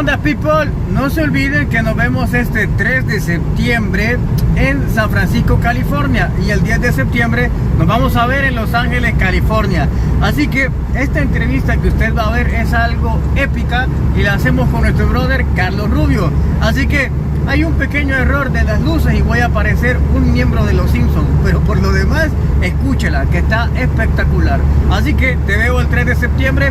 onda, people? No se olviden que nos vemos este 3 de septiembre en San Francisco, California, y el 10 de septiembre nos vamos a ver en Los Ángeles, California. Así que esta entrevista que usted va a ver es algo épica y la hacemos con nuestro brother Carlos Rubio. Así que hay un pequeño error de las luces y voy a aparecer un miembro de los Simpsons, pero por lo demás, escúchela, que está espectacular. Así que te veo el 3 de septiembre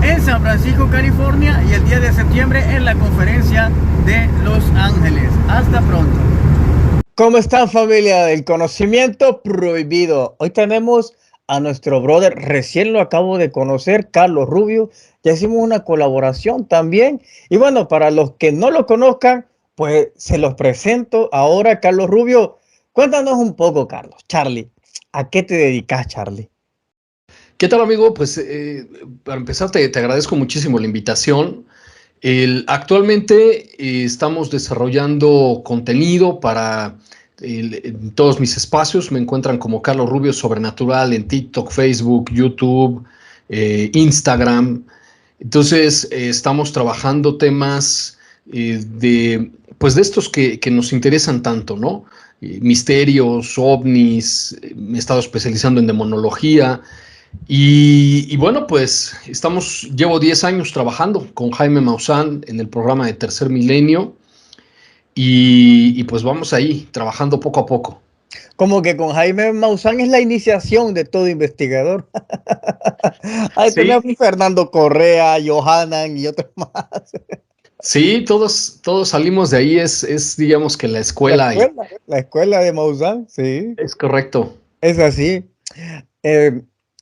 en San Francisco, California, y el 10 de septiembre en la conferencia de Los Ángeles. Hasta pronto. ¿Cómo están, familia del conocimiento prohibido? Hoy tenemos a nuestro brother, recién lo acabo de conocer, Carlos Rubio. Ya hicimos una colaboración también. Y bueno, para los que no lo conozcan, pues se los presento ahora. Carlos Rubio, cuéntanos un poco, Carlos. Charlie, ¿a qué te dedicas, Charlie? ¿Qué tal, amigo? Pues para empezar te agradezco muchísimo la invitación. Actualmente estamos desarrollando contenido para en todos mis espacios. Me encuentran como Carlos Rubio Sobrenatural en TikTok, Facebook, YouTube, Instagram. Entonces estamos trabajando temas de estos que nos interesan tanto, ¿no? Misterios, ovnis. Me he estado especializando en demonología. Y bueno, pues llevo 10 años trabajando con Jaime Maussan en el programa de Tercer Milenio y pues vamos ahí, trabajando poco a poco. Como que con Jaime Maussan es la iniciación de todo investigador. Ahí sí. Tenemos Fernando Correa, Johanan y otros más. Sí, todos salimos de ahí, es digamos que la escuela. La escuela de Maussan, sí. Es correcto. Es así.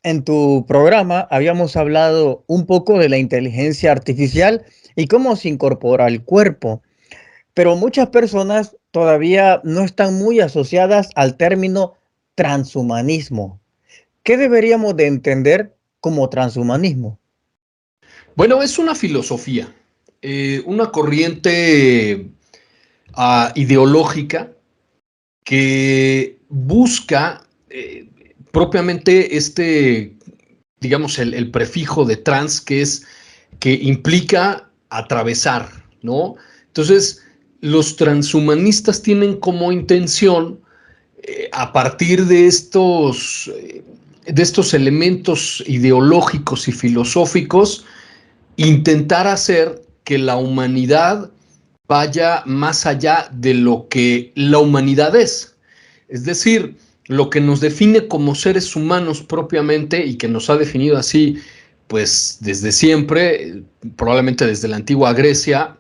En tu programa habíamos hablado un poco de la inteligencia artificial y cómo se incorpora al cuerpo, pero muchas personas todavía no están muy asociadas al término transhumanismo. ¿Qué deberíamos de entender como transhumanismo? Bueno, es una filosofía, una corriente ideológica que busca propiamente digamos, el prefijo de trans, que implica atravesar, ¿no? Entonces, los transhumanistas tienen como intención, a partir de estos elementos ideológicos y filosóficos, intentar hacer que la humanidad vaya más allá de lo que la humanidad es. Es decir, lo que nos define como seres humanos propiamente y que nos ha definido así, pues desde siempre, probablemente desde la antigua Grecia,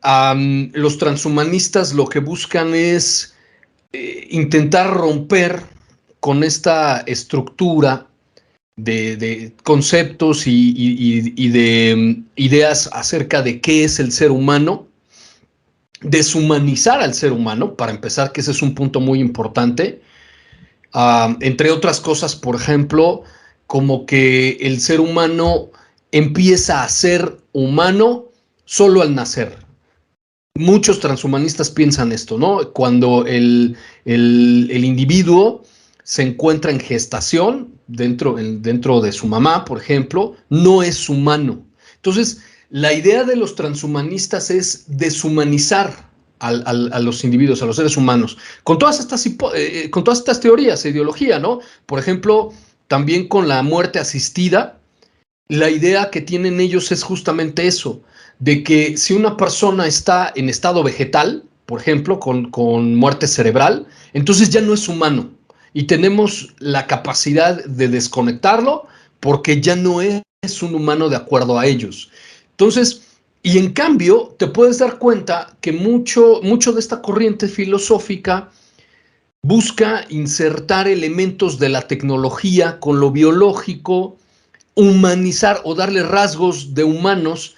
los transhumanistas lo que buscan es intentar romper con esta estructura de conceptos y de ideas acerca de qué es el ser humano, deshumanizar al ser humano, para empezar, que ese es un punto muy importante. Entre otras cosas, por ejemplo, como que el ser humano empieza a ser humano solo al nacer. Muchos transhumanistas piensan esto, ¿no? Cuando el individuo se encuentra en gestación dentro de su mamá, por ejemplo, no es humano. Entonces, la idea de los transhumanistas es deshumanizar a los individuos, a los seres humanos, con todas estas teorías e ideología, ¿no? Por ejemplo, también con la muerte asistida, la idea que tienen ellos es justamente eso, de que si una persona está en estado vegetal, por ejemplo, con muerte cerebral, entonces ya no es humano y tenemos la capacidad de desconectarlo porque ya no es un humano de acuerdo a ellos. Entonces, y en cambio, te puedes dar cuenta que mucho de esta corriente filosófica busca insertar elementos de la tecnología con lo biológico, humanizar o darle rasgos de humanos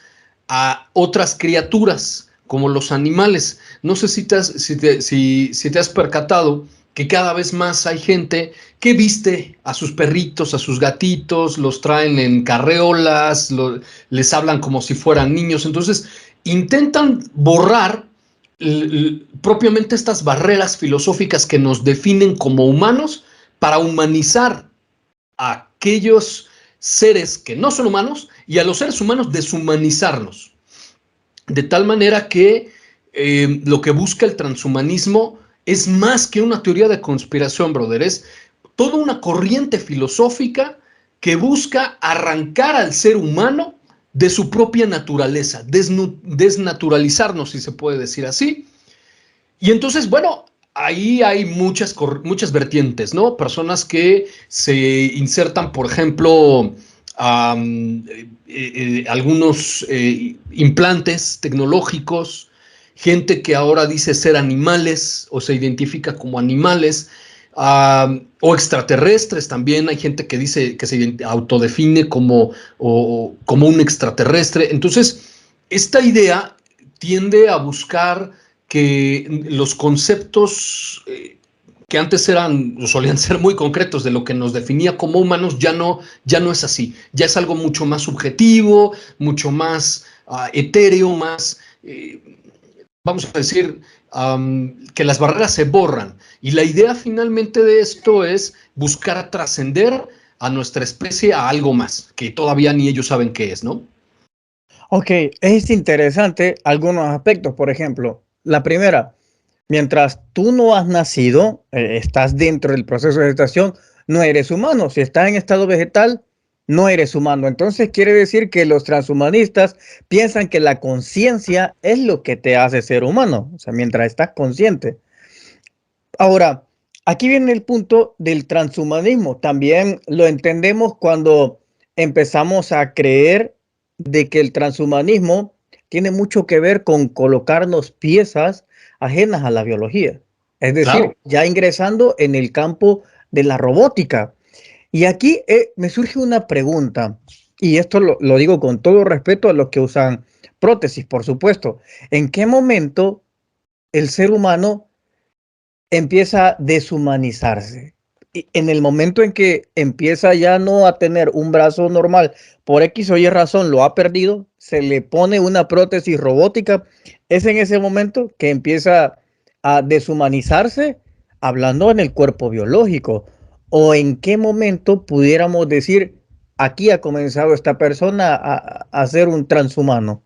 a otras criaturas, como los animales. No sé si te has percatado que cada vez más hay gente que viste a sus perritos, a sus gatitos, los traen en carreolas, les hablan como si fueran niños. Entonces, intentan borrar propiamente estas barreras filosóficas que nos definen como humanos para humanizar a aquellos seres que no son humanos y a los seres humanos deshumanizarlos. de tal manera que lo que busca el transhumanismo es más que una teoría de conspiración, brother, es toda una corriente filosófica que busca arrancar al ser humano de su propia naturaleza, desnaturalizarnos, si se puede decir así. Y entonces, bueno, ahí hay muchas vertientes, ¿no? Personas que se insertan, por ejemplo, algunos implantes tecnológicos, gente que ahora dice ser animales o se identifica como animales, o extraterrestres también. Hay gente que dice que se autodefine como un extraterrestre. Entonces, esta idea tiende a buscar que los conceptos que antes solían ser muy concretos de lo que nos definía como humanos, ya no es así. Ya es algo mucho más subjetivo, mucho más etéreo, más, vamos a decir, que las barreras se borran. Y la idea finalmente de esto es buscar trascender a nuestra especie a algo más, que todavía ni ellos saben qué es, ¿no? Ok, es interesante algunos aspectos. Por ejemplo, la primera, mientras tú no has nacido, estás dentro del proceso de gestación, no eres humano. Si estás en estado vegetal, no eres humano. Entonces quiere decir que los transhumanistas piensan que la conciencia es lo que te hace ser humano, o sea, mientras estás consciente. Ahora, aquí viene el punto del transhumanismo. También lo entendemos cuando empezamos a creer de que el transhumanismo tiene mucho que ver con colocarnos piezas ajenas a la biología. Es decir, Claro. ya ingresando en el campo de la robótica. Y aquí me surge una pregunta, y esto lo digo con todo respeto a los que usan prótesis, por supuesto. ¿En qué momento el ser humano empieza a deshumanizarse? Y en el momento en que empieza ya no a tener un brazo normal, por X o Y razón lo ha perdido, se le pone una prótesis robótica, es en ese momento que empieza a deshumanizarse, hablando en el cuerpo biológico. ¿O en qué momento pudiéramos decir, aquí ha comenzado esta persona a ser un transhumano?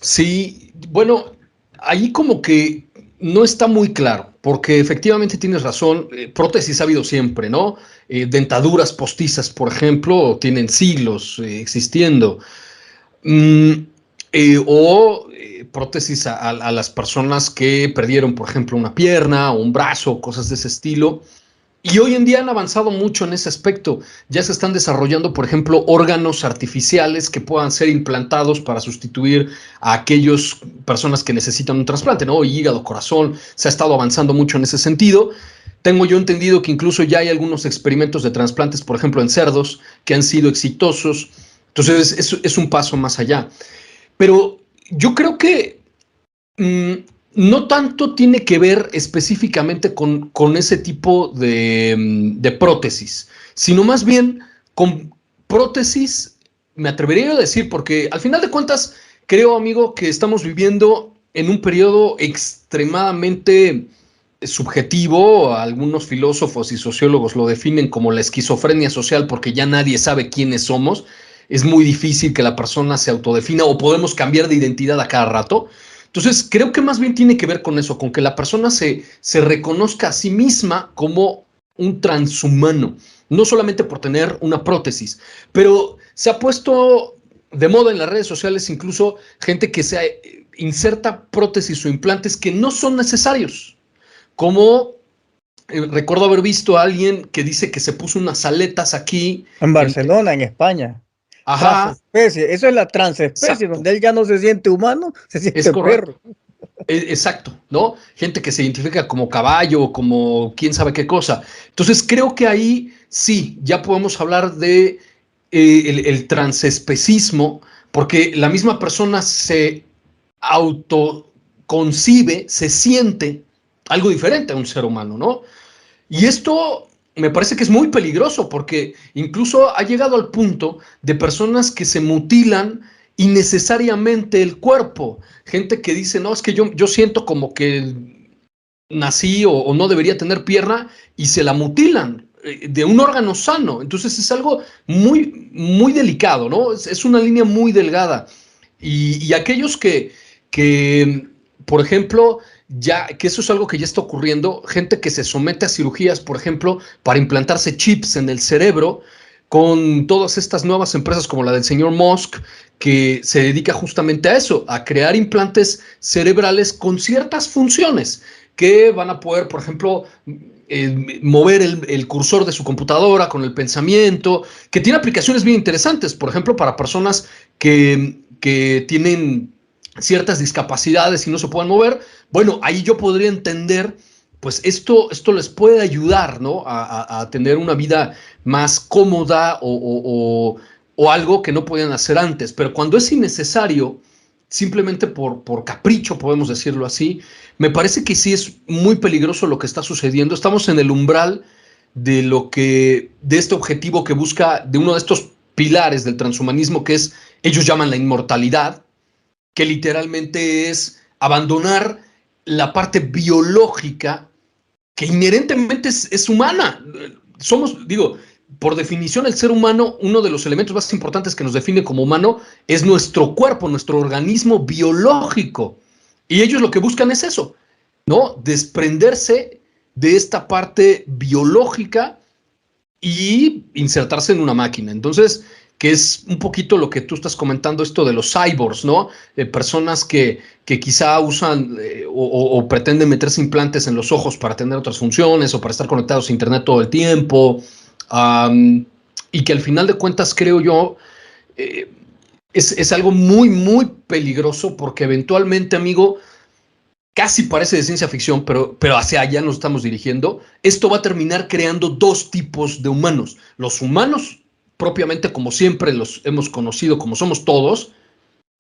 Sí, bueno, ahí como que no está muy claro, porque efectivamente tienes razón, prótesis ha habido siempre, ¿no? Dentaduras postizas, por ejemplo, tienen siglos existiendo. Mm, prótesis a las personas que perdieron, por ejemplo, una pierna o un brazo, cosas de ese estilo. Y hoy en día han avanzado mucho en ese aspecto. Ya se están desarrollando, por ejemplo, órganos artificiales que puedan ser implantados para sustituir a aquellas personas que necesitan un trasplante, ¿no? Hígado, corazón. Se ha estado avanzando mucho en ese sentido. Tengo yo entendido que incluso ya hay algunos experimentos de trasplantes, por ejemplo, en cerdos, que han sido exitosos. Entonces, es un paso más allá. Pero yo creo que no tanto tiene que ver específicamente con ese tipo de prótesis, sino más bien con prótesis, me atrevería a decir, porque al final de cuentas, creo, amigo, que estamos viviendo en un periodo extremadamente subjetivo. Algunos filósofos y sociólogos lo definen como la esquizofrenia social, porque ya nadie sabe quiénes somos. Es muy difícil que la persona se autodefina, o podemos cambiar de identidad a cada rato. Entonces, creo que más bien tiene que ver con eso, con que la persona se reconozca a sí misma como un transhumano, no solamente por tener una prótesis, pero se ha puesto de moda en las redes sociales incluso gente que se inserta prótesis o implantes que no son necesarios, como recuerdo haber visto a alguien que dice que se puso unas aletas aquí. En Barcelona, en España. Ajá, Transespecie, eso es la transespecie, exacto, donde él ya no se siente humano, se es siente correcto. perro. Exacto, ¿no? Gente que se identifica como caballo, como quién sabe qué cosa. Entonces creo que ahí sí, ya podemos hablar de el transespecismo, porque la misma persona se autoconcibe, se siente algo diferente a un ser humano, ¿no? Y esto me parece que es muy peligroso, porque incluso ha llegado al punto de personas que se mutilan innecesariamente el cuerpo. Gente que dice, no, es que yo siento como que nací o no debería tener pierna, y se la mutilan de un órgano sano. Entonces es algo muy, muy delicado, ¿no? Es una línea muy delgada. Y aquellos que, por ejemplo, ya que eso es algo que ya está ocurriendo, gente que se somete a cirugías, por ejemplo, para implantarse chips en el cerebro, con todas estas nuevas empresas como la del señor Musk, que se dedica justamente a eso, a crear implantes cerebrales con ciertas funciones que van a poder, por ejemplo, mover el cursor de su computadora con el pensamiento, que tiene aplicaciones bien interesantes, por ejemplo, para personas que tienen ciertas discapacidades y no se pueden mover. Bueno, ahí yo podría entender, pues esto les puede ayudar, ¿no? A tener una vida más cómoda o algo que no podían hacer antes. Pero cuando es innecesario, simplemente por capricho, podemos decirlo así, me parece que sí es muy peligroso lo que está sucediendo. Estamos en el umbral de este objetivo que busca, de uno de estos pilares del transhumanismo, que es, ellos llaman la inmortalidad, que literalmente es abandonar la parte biológica que inherentemente es humana. Somos, digo, por definición, el ser humano, uno de los elementos más importantes que nos define como humano es nuestro cuerpo, nuestro organismo biológico. Y ellos lo que buscan es eso, ¿no? Desprenderse de esta parte biológica y insertarse en una máquina. Entonces, que es un poquito lo que tú estás comentando, esto de los cyborgs, ¿no? Personas que quizá usan o pretenden meterse implantes en los ojos para tener otras funciones o para estar conectados a internet todo el tiempo, y que al final de cuentas, creo yo, es algo muy, muy peligroso, porque eventualmente, amigo, casi parece de ciencia ficción, pero hacia allá nos estamos dirigiendo. Esto va a terminar creando dos tipos de humanos. Los humanos, propiamente como siempre los hemos conocido, como somos todos,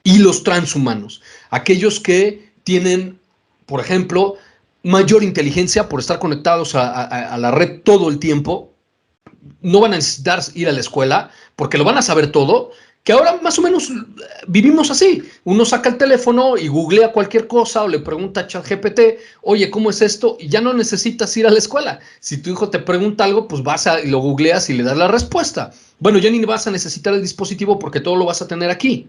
y los transhumanos. Aquellos que tienen, por ejemplo, mayor inteligencia por estar conectados a la red todo el tiempo. No van a necesitar ir a la escuela porque lo van a saber todo, que ahora más o menos vivimos así. Uno saca el teléfono y googlea cualquier cosa o le pregunta a ChatGPT, oye, ¿cómo es esto? Y ya no necesitas ir a la escuela. Si tu hijo te pregunta algo, pues vas y lo googleas y le das la respuesta. Bueno, ya ni vas a necesitar el dispositivo porque todo lo vas a tener aquí.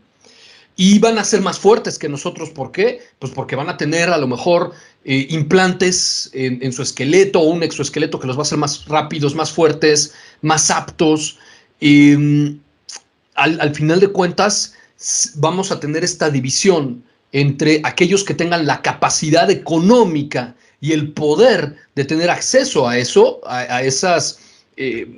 Y van a ser más fuertes que nosotros. ¿Por qué? Pues porque van a tener a lo mejor implantes en su esqueleto o un exoesqueleto que los va a hacer más rápidos, más fuertes, más aptos. Al final de cuentas, vamos a tener esta división entre aquellos que tengan la capacidad económica y el poder de tener acceso a eso, a esos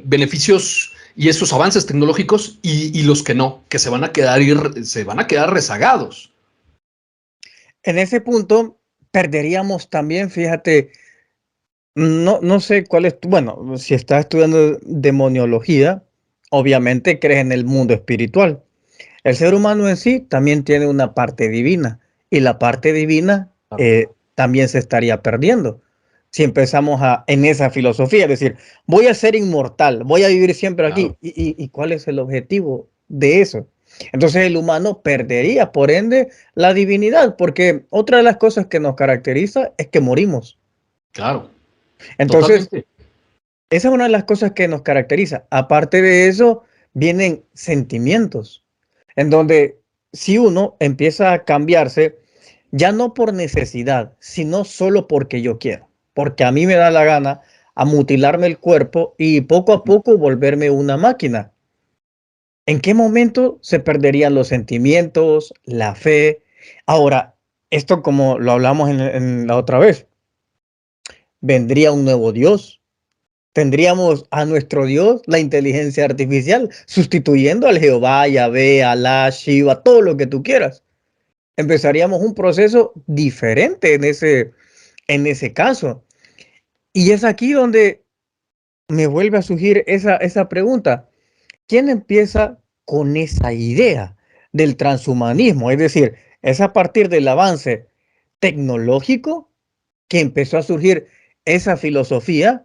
beneficios y esos avances tecnológicos, y los que no, que se van a quedar rezagados. En ese punto perderíamos también, fíjate, no sé cuál es, bueno, si estás estudiando demoniología, obviamente crees en el mundo espiritual. El ser humano en sí también tiene una parte divina, y la parte divina también se estaría perdiendo si empezamos en esa filosofía, es decir, voy a ser inmortal, voy a vivir siempre aquí. Claro. ¿Y cuál es el objetivo de eso? Entonces el humano perdería, por ende, la divinidad, porque otra de las cosas que nos caracteriza es que morimos. Claro. Entonces, Totalmente. esa es una de las cosas que nos caracteriza. Aparte de eso, vienen sentimientos, en donde si uno empieza a cambiarse, ya no por necesidad, sino solo porque yo quiero, porque a mí me da la gana a mutilarme el cuerpo y poco a poco volverme una máquina. ¿En qué momento se perderían los sentimientos, la fe? Ahora, esto como lo hablamos en la otra vez, vendría un nuevo Dios. Tendríamos a nuestro Dios, la inteligencia artificial, sustituyendo al Jehová, Yahvé, Alá, Shiva, todo lo que tú quieras. Empezaríamos un proceso diferente en ese caso. Y es aquí donde me vuelve a surgir esa pregunta. ¿Quién empieza con esa idea del transhumanismo? Es decir, es a partir del avance tecnológico que empezó a surgir esa filosofía,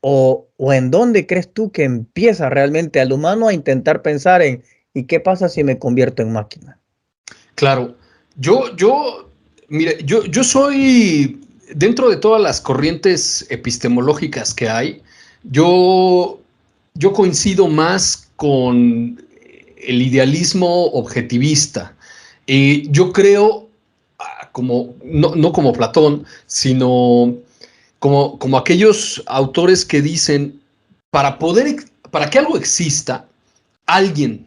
o en dónde crees tú que empieza realmente al humano a intentar pensar en ¿y qué pasa si me convierto en máquina? Claro. Mire, yo soy, dentro de todas las corrientes epistemológicas que hay, yo coincido más con el idealismo objetivista, Yo creo, como, no como Platón, sino como aquellos autores que dicen, para que algo exista, alguien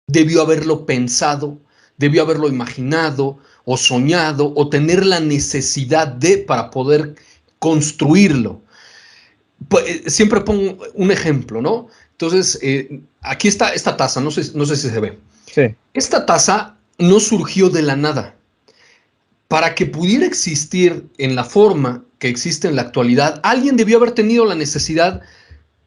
debió haberlo pensado, debió haberlo imaginado o soñado o tener la necesidad para poder construirlo. Siempre pongo un ejemplo, ¿no? Entonces, aquí está esta taza, no sé si se ve. Sí. Esta taza no surgió de la nada. Para que pudiera existir en la forma que existe en la actualidad, alguien debió haber tenido la necesidad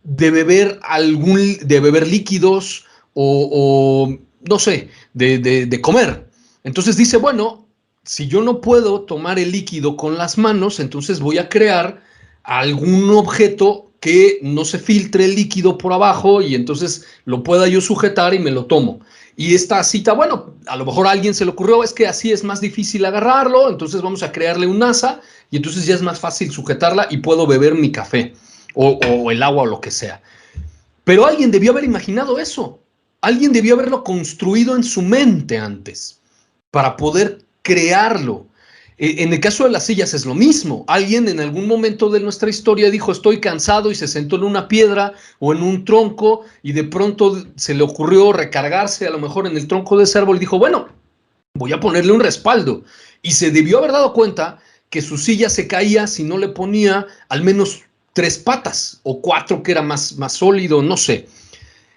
de beber líquidos o no sé, de comer. Entonces dice, bueno, si yo no puedo tomar el líquido con las manos, entonces voy a crear algún objeto que no se filtre el líquido por abajo y entonces lo pueda yo sujetar y me lo tomo. Y esta cita, bueno, a lo mejor a alguien se le ocurrió, es que así es más difícil agarrarlo, entonces vamos a crearle un asa y entonces ya es más fácil sujetarla y puedo beber mi café o el agua o lo que sea. Pero alguien debió haber imaginado eso. Alguien debió haberlo construido en su mente antes para poder crearlo. En el caso de las sillas es lo mismo. Alguien en algún momento de nuestra historia dijo estoy cansado y se sentó en una piedra o en un tronco y de pronto se le ocurrió recargarse a lo mejor en el tronco de ese árbol y dijo bueno, voy a ponerle un respaldo. Y se debió haber dado cuenta que su silla se caía si no le ponía al menos 3 patas o 4 que era más sólido, no sé.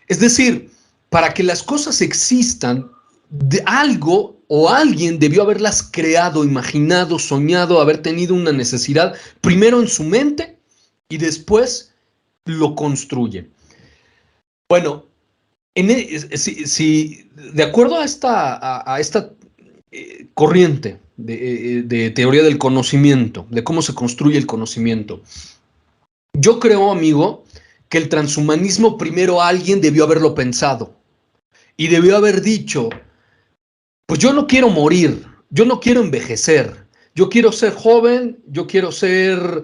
Es decir, para que las cosas existan, de algo o alguien debió haberlas creado, imaginado, soñado, haber tenido una necesidad, primero en su mente y después lo construye. Bueno, si de acuerdo a esta corriente de teoría del conocimiento, de cómo se construye el conocimiento, yo creo, amigo, que el transhumanismo primero alguien debió haberlo pensado y debió haber dicho, pues yo no quiero morir, yo no quiero envejecer, yo quiero ser joven, yo quiero ser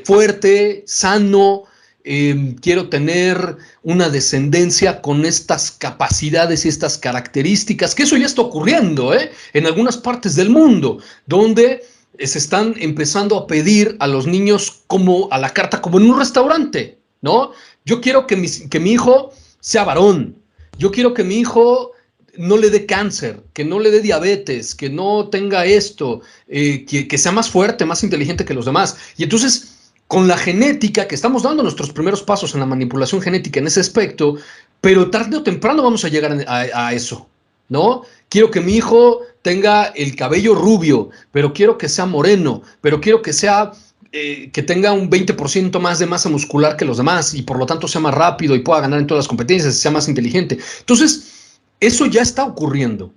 fuerte, sano, quiero tener una descendencia con estas capacidades y estas características, que eso ya está ocurriendo en algunas partes del mundo, donde se están empezando a pedir a los niños como a la carta, como en un restaurante, ¿no? Yo quiero que mi hijo sea varón, yo quiero que mi hijo no le dé cáncer, que no le dé diabetes, que no tenga esto, que sea más fuerte, más inteligente que los demás. Y entonces, con la genética, que estamos dando nuestros primeros pasos en la manipulación genética en ese aspecto, pero tarde o temprano vamos a llegar a eso, ¿no? Quiero que mi hijo tenga el cabello rubio, pero quiero que sea moreno, pero quiero que sea que tenga un 20% más de masa muscular que los demás y por lo tanto sea más rápido y pueda ganar en todas las competencias, sea más inteligente. Entonces, eso ya está ocurriendo.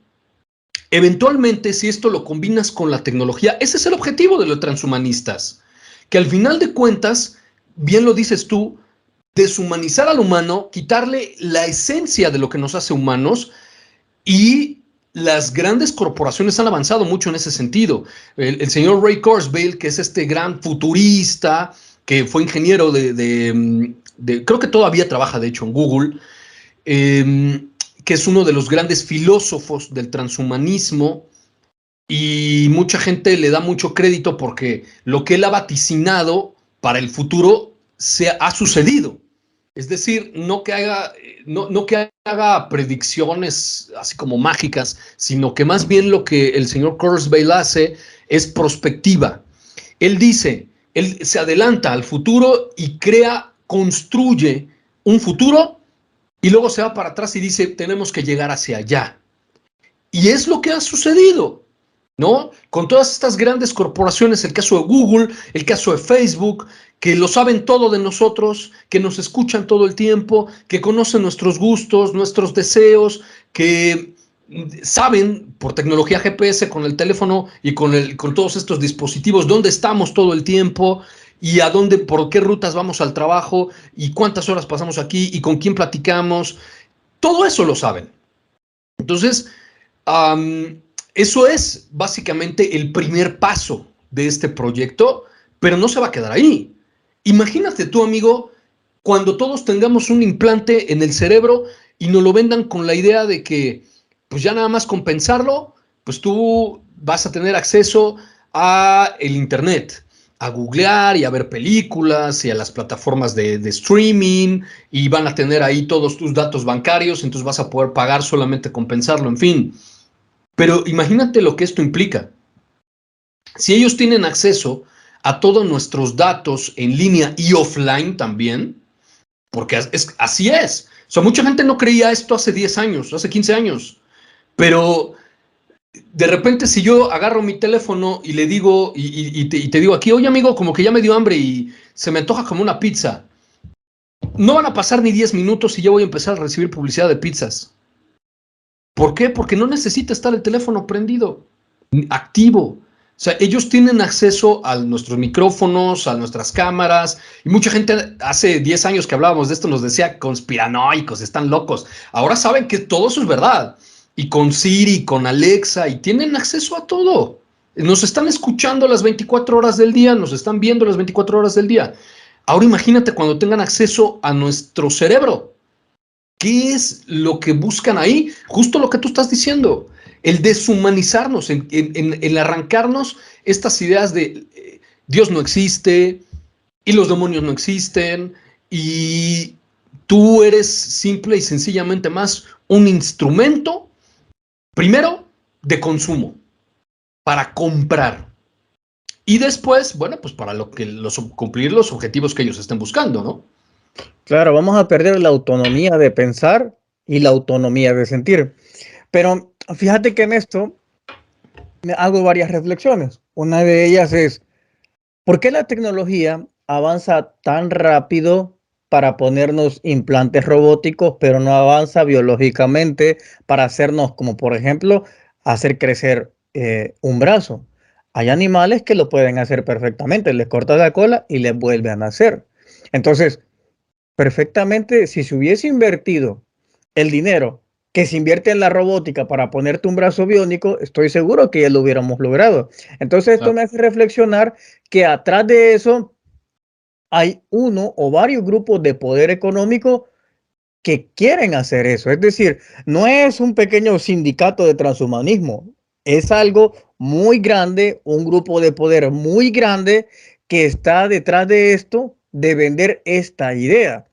Eventualmente, si esto lo combinas con la tecnología, ese es el objetivo de los transhumanistas, que al final de cuentas, bien lo dices tú, deshumanizar al humano, quitarle la esencia de lo que nos hace humanos, y las grandes corporaciones han avanzado mucho en ese sentido. El señor Ray Kurzweil, que es este gran futurista, que fue ingeniero creo que todavía trabaja de hecho en Google, que es uno de los grandes filósofos del transhumanismo y mucha gente le da mucho crédito porque lo que él ha vaticinado para el futuro ha sucedido. Es decir, no que haga predicciones así como mágicas, sino que más bien lo que el señor Kurzweil hace es prospectiva. Él dice, él se adelanta al futuro y construye un futuro y luego se va para atrás y dice, tenemos que llegar hacia allá. Y es lo que ha sucedido, ¿no? Con todas estas grandes corporaciones, el caso de Google, el caso de Facebook, que lo saben todo de nosotros, que nos escuchan todo el tiempo, que conocen nuestros gustos, nuestros deseos, que saben por tecnología GPS con el teléfono y con todos estos dispositivos dónde estamos todo el tiempo y por qué rutas vamos al trabajo y cuántas horas pasamos aquí y con quién platicamos. Todo eso lo saben. Entonces, eso es básicamente el primer paso de este proyecto, pero no se va a quedar ahí. Imagínate tú, amigo, cuando todos tengamos un implante en el cerebro y nos lo vendan con la idea de que, pues ya nada más compensarlo, pues tú vas a tener acceso a el internet, a googlear y a ver películas y a las plataformas de streaming, y van a tener ahí todos tus datos bancarios, entonces vas a poder pagar solamente compensarlo, en fin. Pero imagínate lo que esto implica. Si ellos tienen acceso a todos nuestros datos en línea y offline también, porque así es. O sea, mucha gente no creía esto hace 10 años, hace 15 años, pero de repente si yo agarro mi teléfono y le digo, y te digo aquí, oye amigo, como que ya me dio hambre y se me antoja como una pizza, no van a pasar ni 10 minutos y ya voy a empezar a recibir publicidad de pizzas. ¿Por qué? Porque no necesita estar el teléfono prendido, activo. O sea, ellos tienen acceso a nuestros micrófonos, a nuestras cámaras, y mucha gente hace 10 años que hablábamos de esto nos decía conspiranoicos, están locos. Ahora saben que todo eso es verdad. Y con Siri, con Alexa, y tienen acceso a todo. Nos están escuchando las 24 horas del día, nos están viendo las 24 horas del día. Ahora imagínate cuando tengan acceso a nuestro cerebro. ¿Qué es lo que buscan ahí? Justo lo que tú estás diciendo. El deshumanizarnos, el arrancarnos estas ideas de Dios no existe y los demonios no existen y tú eres simple y sencillamente más un instrumento, primero, de consumo, para comprar. Y después, bueno, pues para cumplir los objetivos que ellos estén buscando, ¿no? Claro, vamos a perder la autonomía de pensar y la autonomía de sentir. Pero fíjate que en esto me hago varias reflexiones. Una de ellas es, ¿por qué la tecnología avanza tan rápido para ponernos implantes robóticos, pero no avanza biológicamente para hacernos, como por ejemplo, hacer crecer un brazo? Hay animales que lo pueden hacer perfectamente, les cortas la cola y les vuelven a nacer. Entonces, perfectamente, si se hubiese invertido el dinero que se invierte en la robótica para ponerte un brazo biónico, estoy seguro que ya lo hubiéramos logrado. Entonces esto me hace reflexionar que atrás de eso hay uno o varios grupos de poder económico que quieren hacer eso. Es decir, no es un pequeño sindicato de transhumanismo, es algo muy grande, un grupo de poder muy grande que está detrás de esto, de vender esta idea,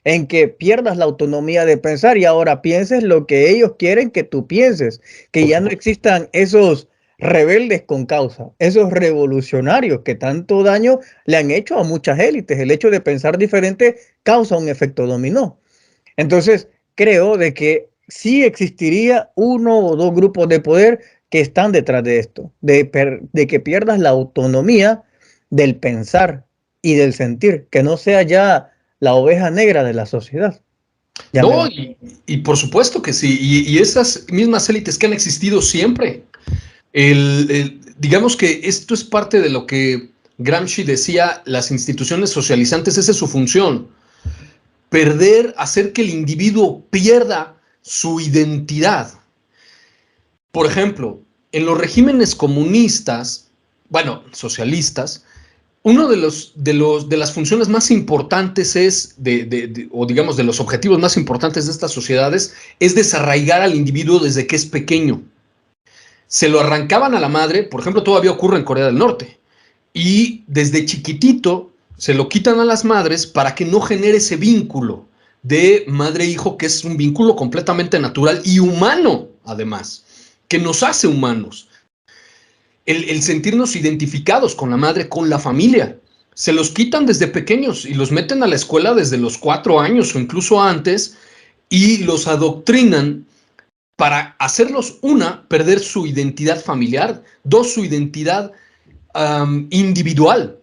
en que pierdas la autonomía de pensar y ahora pienses lo que ellos quieren que tú pienses, que ya no existan esos rebeldes con causa, esos revolucionarios que tanto daño le han hecho a muchas élites. El hecho de pensar diferente causa un efecto dominó. Entonces, creo de que sí existiría uno o dos grupos de poder que están detrás de esto, de que pierdas la autonomía del pensar y del sentir, que no sea ya la oveja negra de la sociedad. No, y por supuesto que sí, y esas mismas élites que han existido siempre. Digamos que esto es parte de lo que Gramsci decía, las instituciones socializantes, esa es su función. Hacer que el individuo pierda su identidad. Por ejemplo, en los regímenes comunistas, bueno, socialistas, uno de las funciones más importantes o digamos de los objetivos más importantes de estas sociedades es desarraigar al individuo desde que es pequeño. Se lo arrancaban a la madre, por ejemplo, todavía ocurre en Corea del Norte, y desde chiquitito se lo quitan a las madres para que no genere ese vínculo de madre-hijo, que es un vínculo completamente natural y humano, además, que nos hace humanos. El sentirnos identificados con la madre, con la familia. Se los quitan desde pequeños y los meten a la escuela desde los 4 años o incluso antes y los adoctrinan para hacerlos, perder su identidad familiar, dos, su identidad individual.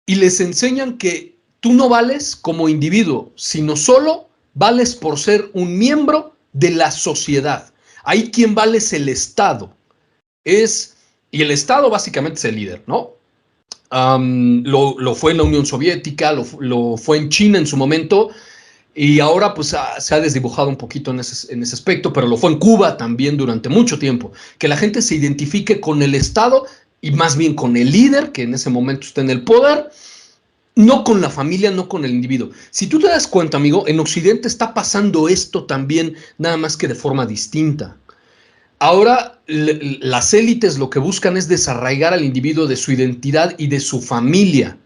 Y les enseñan que tú no vales como individuo, sino solo vales por ser un miembro de la sociedad. Ahí quien vale es el Estado. Y el Estado básicamente es el líder, ¿no? Lo fue en la Unión Soviética, lo fue en China en su momento, y ahora pues se ha desdibujado un poquito en ese aspecto, pero lo fue en Cuba también durante mucho tiempo. Que la gente se identifique con el Estado y más bien con el líder, que en ese momento está en el poder, no con la familia, no con el individuo. Si tú te das cuenta, amigo, en Occidente está pasando esto también, nada más que de forma distinta. Ahora las élites lo que buscan es desarraigar al individuo de su identidad y de su familia.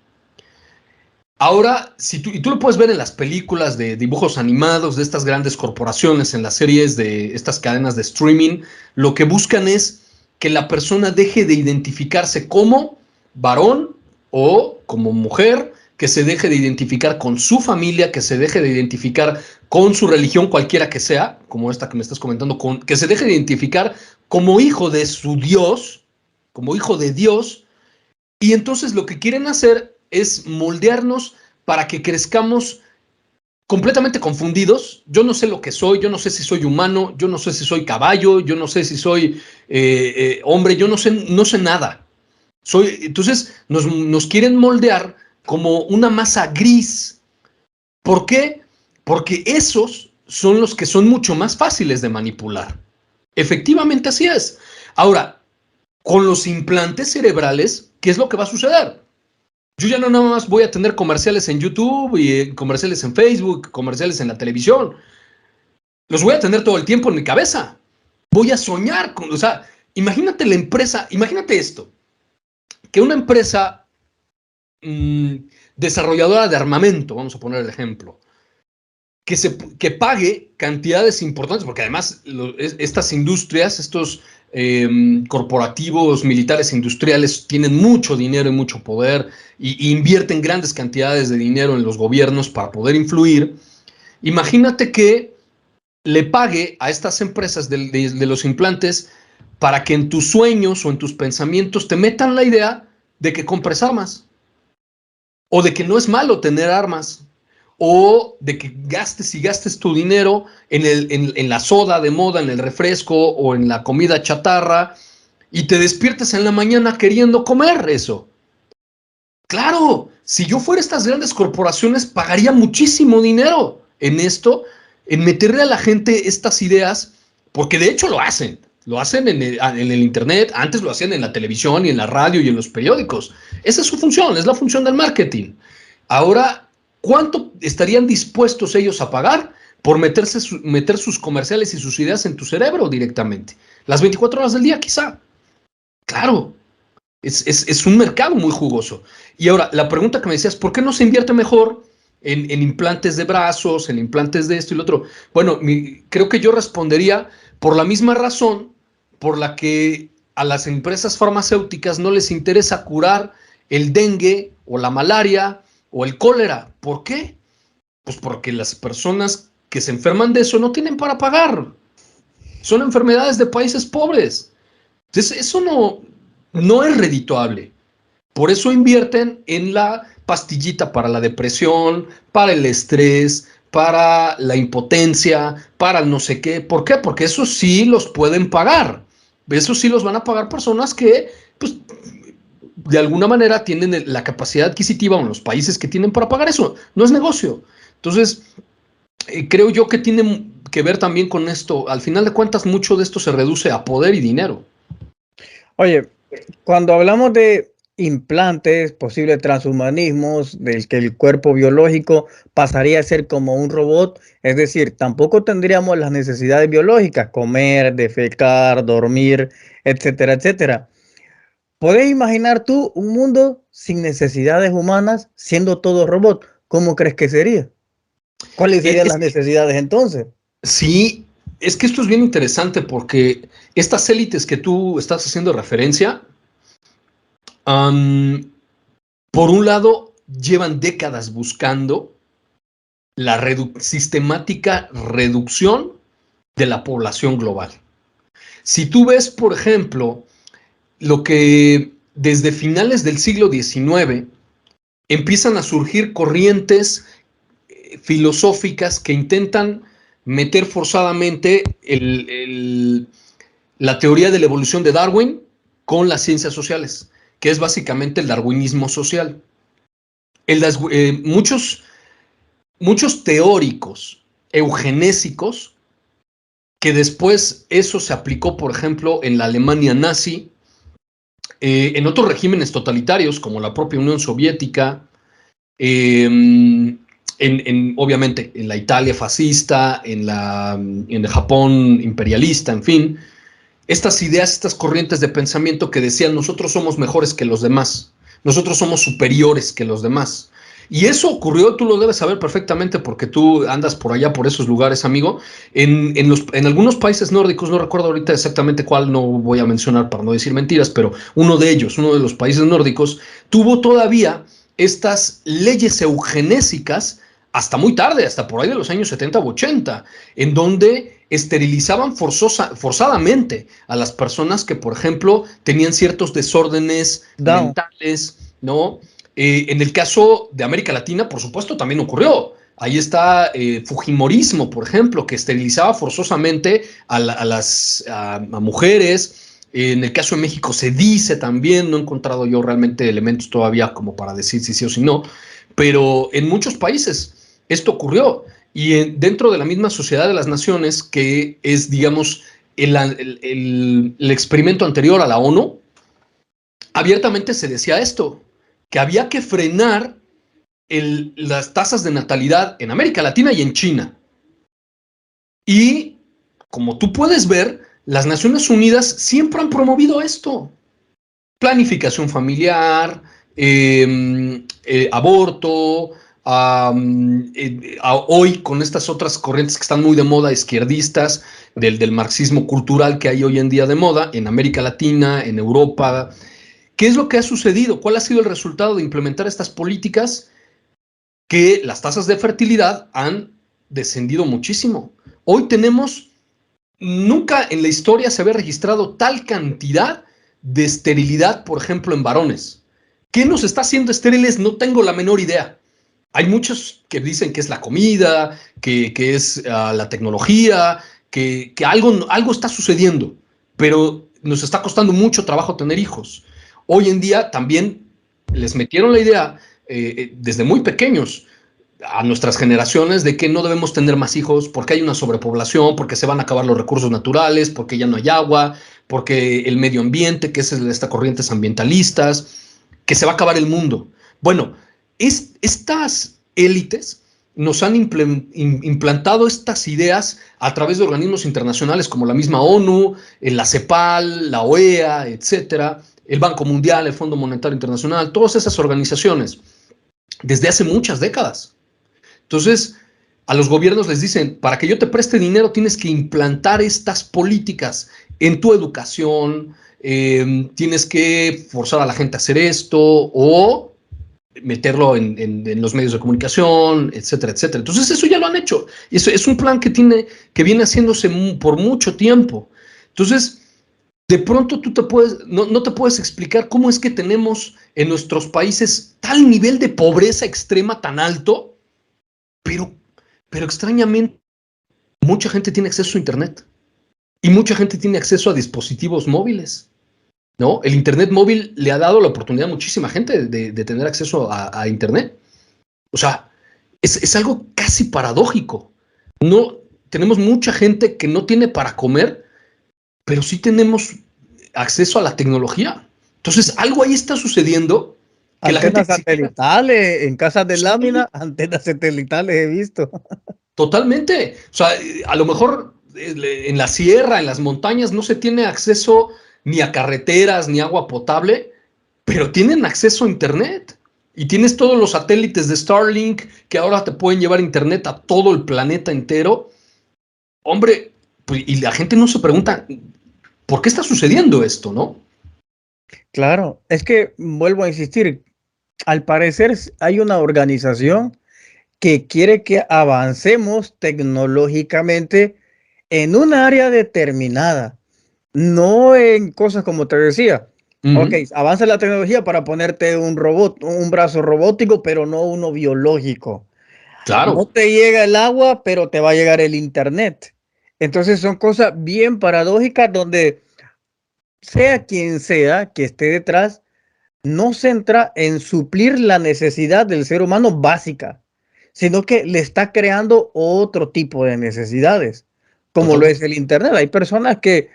Ahora, y tú lo puedes ver en las películas de dibujos animados de estas grandes corporaciones, en las series de estas cadenas de streaming, lo que buscan es que la persona deje de identificarse como varón o como mujer, que se deje de identificar con su familia, que se deje de identificar con su religión, cualquiera que sea, como esta que me estás comentando, que se deje de identificar como hijo de su Dios, como hijo de Dios, y entonces lo que quieren hacer es moldearnos para que crezcamos completamente confundidos. Yo no sé lo que soy, yo no sé si soy humano, yo no sé si soy caballo, yo no sé si soy hombre, yo no sé nada. Entonces nos quieren moldear como una masa gris. ¿Por qué? Porque esos son los que son mucho más fáciles de manipular. Efectivamente así es. Ahora, con los implantes cerebrales, ¿qué es lo que va a suceder? Yo ya no nada más voy a tener comerciales en YouTube y comerciales en Facebook, comerciales en la televisión. Los voy a tener todo el tiempo en mi cabeza. Voy a soñar con, o sea, imagínate la empresa, imagínate esto, que una empresa desarrolladora de armamento, vamos a poner el ejemplo, que pague cantidades importantes, porque además estas industrias, estos corporativos militares industriales tienen mucho dinero y mucho poder y invierten grandes cantidades de dinero en los gobiernos para poder influir. Imagínate que le pague a estas empresas de los implantes para que en tus sueños o en tus pensamientos te metan la idea de que compres armas o de que no es malo tener armas, o de que gastes y gastes tu dinero en la soda de moda, en el refresco o en la comida chatarra, y te despiertes en la mañana queriendo comer eso. Claro, si yo fuera estas grandes corporaciones, pagaría muchísimo dinero en esto, en meterle a la gente estas ideas, porque de hecho lo hacen. Lo hacen en el internet, antes lo hacían en la televisión y en la radio y en los periódicos. Esa es su función, es la función del marketing. Ahora, ¿cuánto estarían dispuestos ellos a pagar por meter sus comerciales y sus ideas en tu cerebro directamente? Las 24 horas del día, quizá. Claro, es un mercado muy jugoso. Y ahora, la pregunta que me decías, ¿por qué no se invierte mejor en implantes de brazos, en implantes de esto y lo otro? Bueno, creo que yo respondería por la misma razón por la que a las empresas farmacéuticas no les interesa curar el dengue o la malaria o el cólera. ¿Por qué? Pues porque las personas que se enferman de eso no tienen para pagar. Son enfermedades de países pobres. Entonces, eso no es redituable. Por eso invierten en la pastillita para la depresión, para el estrés, para la impotencia, para el no sé qué. ¿Por qué? Porque eso sí los pueden pagar. Eso sí los van a pagar personas que, pues, de alguna manera tienen la capacidad adquisitiva en los países que tienen para pagar eso. No es negocio. Entonces, creo yo que tiene que ver también con esto. Al final de cuentas, mucho de esto se reduce a poder y dinero. Oye, cuando hablamos de implantes, posibles transhumanismos, del que el cuerpo biológico pasaría a ser como un robot, es decir, tampoco tendríamos las necesidades biológicas, comer, defecar, dormir, etcétera, etcétera. ¿Podés imaginar tú un mundo sin necesidades humanas, siendo todo robot? ¿Cómo crees que sería? ¿Cuáles serían las necesidades entonces? Sí, es que esto es bien interesante porque estas élites que tú estás haciendo referencia, por un lado, llevan décadas buscando la sistemática reducción de la población global. Si tú ves, por ejemplo, lo que desde finales del siglo XIX empiezan a surgir corrientes filosóficas que intentan meter forzadamente la teoría de la evolución de Darwin con las ciencias sociales, que es básicamente el darwinismo social. Muchos teóricos eugenésicos, que después eso se aplicó, por ejemplo, en la Alemania nazi, en otros regímenes totalitarios, como la propia Unión Soviética, obviamente en la Italia fascista, en el Japón imperialista, en fin, estas ideas, estas corrientes de pensamiento que decían nosotros somos mejores que los demás, nosotros somos superiores que los demás. Y eso ocurrió, tú lo debes saber perfectamente porque tú andas por allá, por esos lugares, amigo, en algunos países nórdicos, no recuerdo ahorita exactamente cuál, no voy a mencionar para no decir mentiras, pero uno de ellos, uno de los países nórdicos, tuvo todavía estas leyes eugenésicas hasta muy tarde, hasta por ahí de los años 70 u 80, en donde esterilizaban forzadamente a las personas que, por ejemplo, tenían ciertos desórdenes mentales, ¿no? En el caso de América Latina, por supuesto, también ocurrió. Ahí está Fujimorismo, por ejemplo, que esterilizaba forzosamente a mujeres. En el caso de México se dice también, no he encontrado yo realmente elementos todavía como para decir si sí o si no, pero en muchos países esto ocurrió. Y dentro de la misma Sociedad de las Naciones, que es, digamos, el experimento anterior a la ONU, abiertamente se decía esto, que había que frenar las tasas de natalidad en América Latina y en China. Y, como tú puedes ver, las Naciones Unidas siempre han promovido esto. Planificación familiar, aborto, hoy con estas otras corrientes que están muy de moda, izquierdistas, del marxismo cultural que hay hoy en día de moda, en América Latina, en Europa. ¿Qué es lo que ha sucedido? ¿Cuál ha sido el resultado de implementar estas políticas? Que las tasas de fertilidad han descendido muchísimo. Hoy tenemos, nunca en la historia se había registrado tal cantidad de esterilidad, por ejemplo, en varones. ¿Qué nos está haciendo estériles? No tengo la menor idea. Hay muchos que dicen que es la comida, que es la tecnología, que algo está sucediendo, pero nos está costando mucho trabajo tener hijos. Hoy en día también les metieron la idea desde muy pequeños a nuestras generaciones de que no debemos tener más hijos porque hay una sobrepoblación, porque se van a acabar los recursos naturales, porque ya no hay agua, porque el medio ambiente, que es esta corrientes ambientalistas, que se va a acabar el mundo. Bueno, estas élites nos han implantado estas ideas a través de organismos internacionales como la misma ONU, la CEPAL, la OEA, etcétera, el Banco Mundial, el Fondo Monetario Internacional, todas esas organizaciones, desde hace muchas décadas. Entonces, a los gobiernos les dicen, para que yo te preste dinero tienes que implantar estas políticas en tu educación, tienes que forzar a la gente a hacer esto o meterlo en los medios de comunicación, etcétera, etcétera. Entonces eso ya lo han hecho. Es un plan que viene haciéndose por mucho tiempo. Entonces, de pronto tú no te puedes explicar cómo es que tenemos en nuestros países tal nivel de pobreza extrema tan alto, pero extrañamente mucha gente tiene acceso a Internet y mucha gente tiene acceso a dispositivos móviles, ¿no? El Internet móvil le ha dado la oportunidad a muchísima gente de tener acceso a Internet. O sea, es algo casi paradójico. No, tenemos mucha gente que no tiene para comer, pero sí tenemos acceso a la tecnología. Entonces, algo ahí está sucediendo. Que antenas satelitales, en casas de lámina, antenas satelitales he visto. Totalmente. O sea, a lo mejor en la sierra, en las montañas, no se tiene acceso ni a carreteras, ni agua potable, pero tienen acceso a Internet. Y tienes todos los satélites de Starlink que ahora te pueden llevar Internet a todo el planeta entero. Hombre, pues, y la gente no se pregunta, ¿por qué está sucediendo esto, no? Claro, es que vuelvo a insistir, al parecer hay una organización que quiere que avancemos tecnológicamente en un área determinada, no en cosas como te decía. Ok, avanza la tecnología para ponerte un robot, un brazo robótico, pero no uno biológico. Claro. No te llega el agua, pero te va a llegar el internet. Entonces son cosas bien paradójicas donde sea quien sea que esté detrás, no centra en suplir la necesidad del ser humano básica, sino que le está creando otro tipo de necesidades, como lo es el internet. Hay personas que,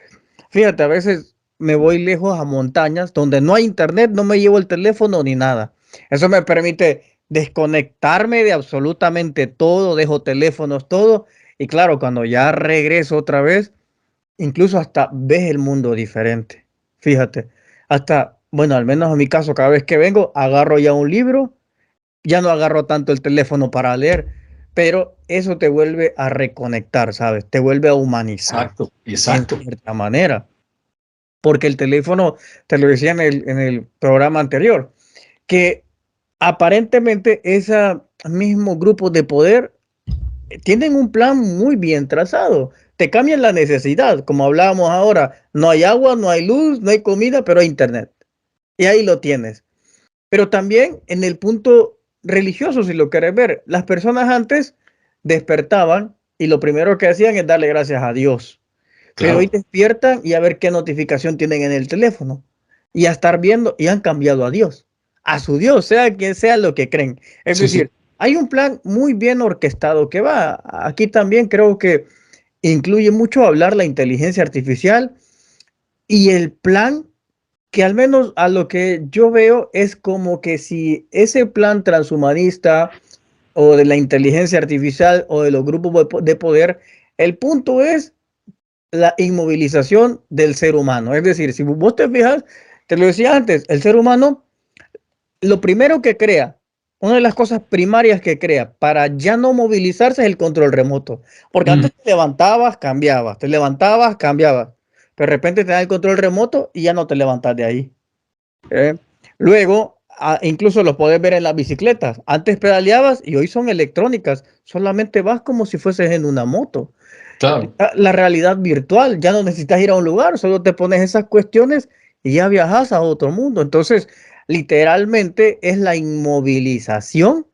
fíjate, a veces me voy lejos a montañas donde no hay internet, no me llevo el teléfono ni nada. Eso me permite desconectarme de absolutamente todo, dejo teléfonos, todo. Y claro, cuando ya regreso otra vez, incluso hasta ves el mundo diferente. Fíjate, hasta, bueno, al menos en mi caso, cada vez que vengo, agarro ya un libro, ya no agarro tanto el teléfono para leer, pero eso te vuelve a reconectar, ¿sabes? Te vuelve a humanizar Exacto, en exacto. cierta manera, porque el teléfono, te lo decía en el programa anterior, que aparentemente ese mismo grupo de poder tienen un plan muy bien trazado. Te cambian la necesidad, como hablábamos ahora. No hay agua, no hay luz, no hay comida, pero hay internet. Y ahí lo tienes. Pero también en el punto religioso, si lo quieres ver, las personas antes despertaban y lo primero que hacían es darle gracias a Dios. Pero hoy Claro. despiertan y a ver qué notificación tienen en el teléfono. Y a estar viendo y han cambiado a Dios. A su Dios, sea quien sea lo que creen. Es Sí, decir, sí. hay un plan muy bien orquestado que va. Aquí también creo que incluye mucho hablar la inteligencia artificial y el plan que al menos a lo que yo veo es como que si ese plan transhumanista o de la inteligencia artificial o de los grupos de poder, el punto es la inmovilización del ser humano. Es decir, si vos te fijas, te lo decía antes, el ser humano, lo primero que crea, una de las cosas primarias que crea para ya no movilizarse es el control remoto. Porque Mm, antes te levantabas, cambiabas, te levantabas, cambiabas. Pero de repente te da el control remoto y ya no te levantas de ahí. ¿Eh? Luego, incluso lo puedes ver en las bicicletas. Antes pedaleabas y hoy son electrónicas. Solamente vas como si fueses en una moto. claro. La realidad virtual, ya no necesitas ir a un lugar, solo te pones esas cuestiones y ya viajas a otro mundo. Entonces, literalmente es la inmovilización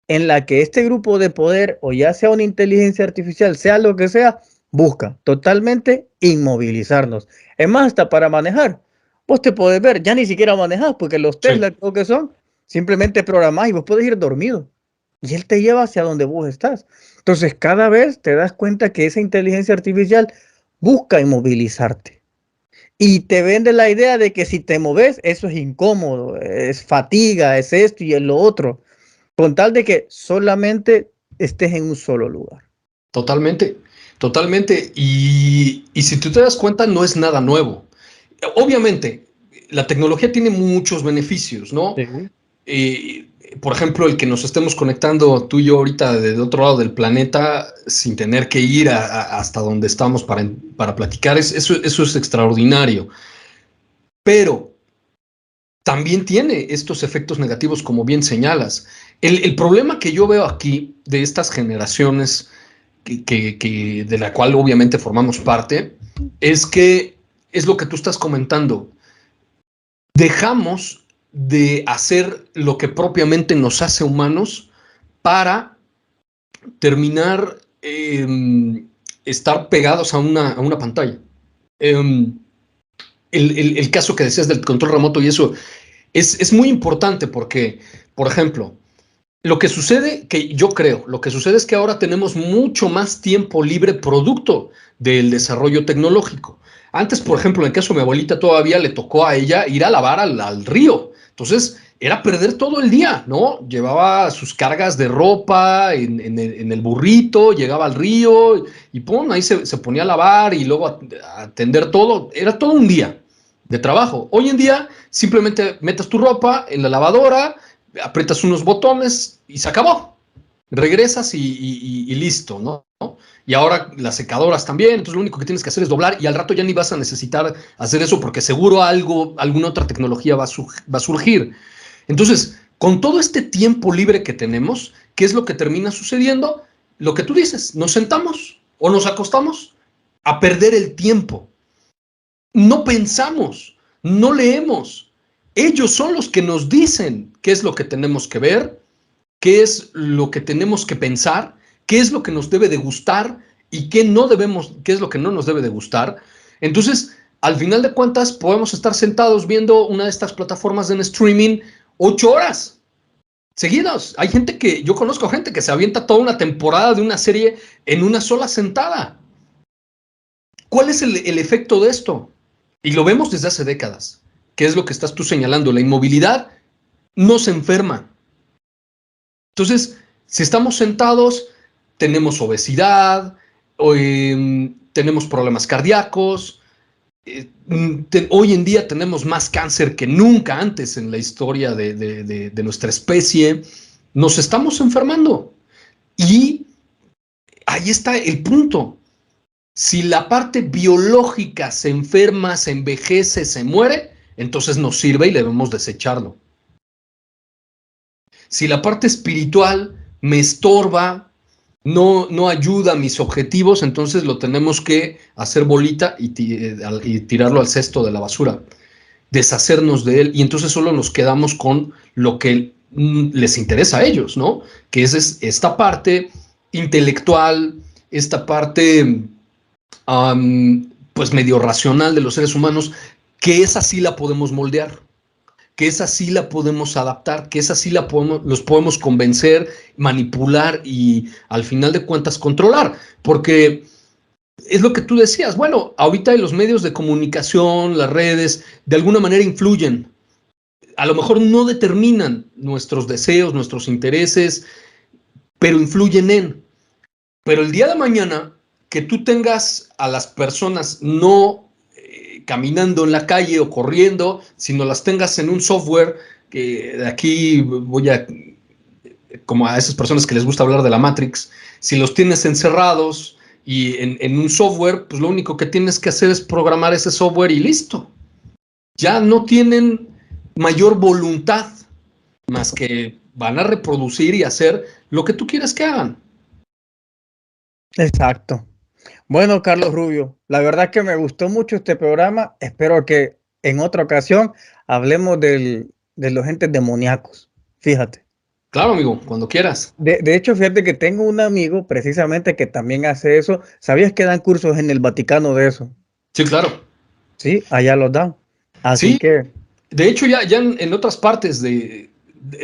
en la que este grupo de poder, o ya sea una inteligencia artificial, sea lo que sea, busca totalmente inmovilizarnos. Es más, hasta para manejar. Vos te podés ver, ya ni siquiera manejas, porque los Sí. Tesla creo que son, simplemente programás y vos podés ir dormido. Y él te lleva hacia donde vos estás. Entonces, cada vez te das cuenta que esa inteligencia artificial busca inmovilizarte. Y te vende la idea de que si te moves, eso es incómodo, es fatiga, es esto y es lo otro, con tal de que solamente estés en un solo lugar. Totalmente, totalmente. Y si tú te das cuenta, no es nada nuevo. Obviamente, la tecnología tiene muchos beneficios, ¿no? Sí. Eh, por ejemplo, el que nos estemos conectando tú y yo ahorita desde otro lado del planeta sin tener que ir hasta donde estamos para platicar, eso es extraordinario. Pero también tiene estos efectos negativos, como bien señalas. El problema que yo veo aquí de estas generaciones de la cual obviamente formamos parte, es que es lo que tú estás comentando. Dejamos de hacer lo que propiamente nos hace humanos para terminar estar pegados a una pantalla. Eh, el caso que decías del control remoto y eso es muy importante porque, por ejemplo, lo que sucede, que yo creo, lo que sucede es que ahora tenemos mucho más tiempo libre producto del desarrollo tecnológico. Antes, por ejemplo, en el caso de mi abuelita, todavía le tocó a ella ir a lavar al río. Entonces, era perder todo el día, ¿no? Llevaba sus cargas de ropa en el burrito, llegaba al río y pum, ahí se ponía a lavar y luego a atender todo. Era todo un día de trabajo. Hoy en día, simplemente metes tu ropa en la lavadora, aprietas unos botones y se acabó. Regresas y listo, ¿no? Y ahora las secadoras también, entonces lo único que tienes que hacer es doblar y al rato ya ni vas a necesitar hacer eso porque seguro alguna otra tecnología va a surgir. Entonces, con todo este tiempo libre que tenemos, ¿qué es lo que termina sucediendo? Lo que tú dices, nos sentamos o nos acostamos a perder el tiempo. No pensamos, no leemos. Ellos son los que nos dicen qué es lo que tenemos que ver, qué es lo que tenemos que pensar, qué es lo que nos debe de gustar y qué no debemos, qué es lo que no nos debe de gustar. Entonces, al final de cuentas, podemos estar sentados viendo una de estas plataformas en streaming 8 horas seguidos. Yo conozco gente que se avienta toda una temporada de una serie en una sola sentada. ¿Cuál es el efecto de esto? Y lo vemos desde hace décadas. ¿Qué es lo que estás tú señalando? La inmovilidad nos enferma. Entonces, si estamos sentados, tenemos obesidad, tenemos problemas cardíacos. Hoy en día tenemos más cáncer que nunca antes en la historia de nuestra especie. Nos estamos enfermando. Y ahí está el punto. Si la parte biológica se enferma, se envejece, se muere, entonces nos sirve y debemos desecharlo. Si la parte espiritual me estorba, no ayuda a mis objetivos, entonces lo tenemos que hacer bolita y tirarlo al cesto de la basura, deshacernos de él, y entonces solo nos quedamos con lo que les interesa a ellos, ¿no? Que es esta parte intelectual, esta parte pues medio racional de los seres humanos, que esa sí la podemos moldear, que esa sí la podemos adaptar, que esa sí los podemos convencer, manipular y al final de cuentas controlar, porque es lo que tú decías. Bueno, ahorita los medios de comunicación, las redes, de alguna manera influyen. A lo mejor no determinan nuestros deseos, nuestros intereses, pero influyen. Pero el día de mañana, que tú tengas a las personas no caminando en la calle o corriendo, sino las tengas en un software, que de aquí como a esas personas que les gusta hablar de la Matrix, si los tienes encerrados y en un software, pues lo único que tienes que hacer es programar ese software y listo. Ya no tienen mayor voluntad, más que van a reproducir y hacer lo que tú quieres que hagan. Exacto. Bueno, Carlos Rubio, la verdad que me gustó mucho este programa. Espero que en otra ocasión hablemos de los entes demoníacos. Fíjate. Claro, amigo, cuando quieras. De hecho, fíjate que tengo un amigo precisamente que también hace eso. ¿Sabías que dan cursos en el Vaticano de eso? Sí, claro. Sí, allá los dan. Así Sí, que... de hecho ya en otras partes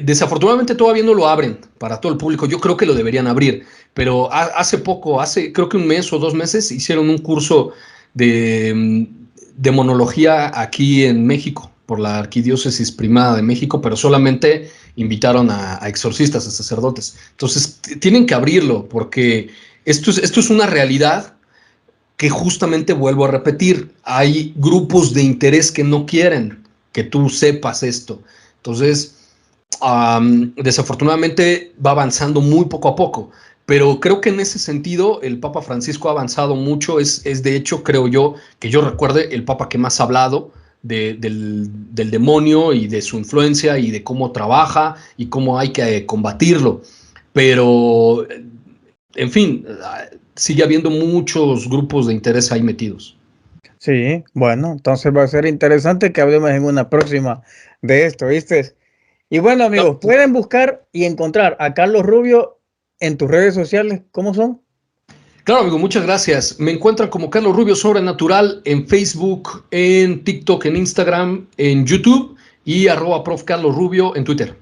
desafortunadamente todavía no lo abren para todo el público. Yo creo que lo deberían abrir, pero hace poco, creo que un mes o 2 meses, hicieron un curso de demonología aquí en México, por la Arquidiócesis Primada de México, pero solamente invitaron a exorcistas, a sacerdotes. Entonces, tienen que abrirlo, porque esto es una realidad que justamente vuelvo a repetir. Hay grupos de interés que no quieren que tú sepas esto. Entonces, desafortunadamente va avanzando muy poco a poco, pero creo que en ese sentido el Papa Francisco ha avanzado mucho. Es de hecho, creo yo, que yo recuerde, el Papa que más ha hablado del demonio y de su influencia y de cómo trabaja y cómo hay que combatirlo. Pero, en fin, sigue habiendo muchos grupos de interés ahí metidos. Sí, bueno, entonces va a ser interesante que hablemos en una próxima de esto, ¿viste? Y bueno, amigos, pueden buscar y encontrar a Carlos Rubio en tus redes sociales. ¿Cómo son? Claro, amigo, muchas gracias. Me encuentran como Carlos Rubio Sobrenatural en Facebook, en TikTok, en Instagram, en YouTube y @Prof. Carlos Rubio en Twitter.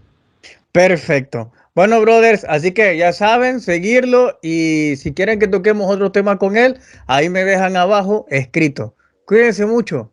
Perfecto. Bueno, brothers, así que ya saben, seguirlo, y si quieren que toquemos otro tema con él, ahí me dejan abajo escrito. Cuídense mucho.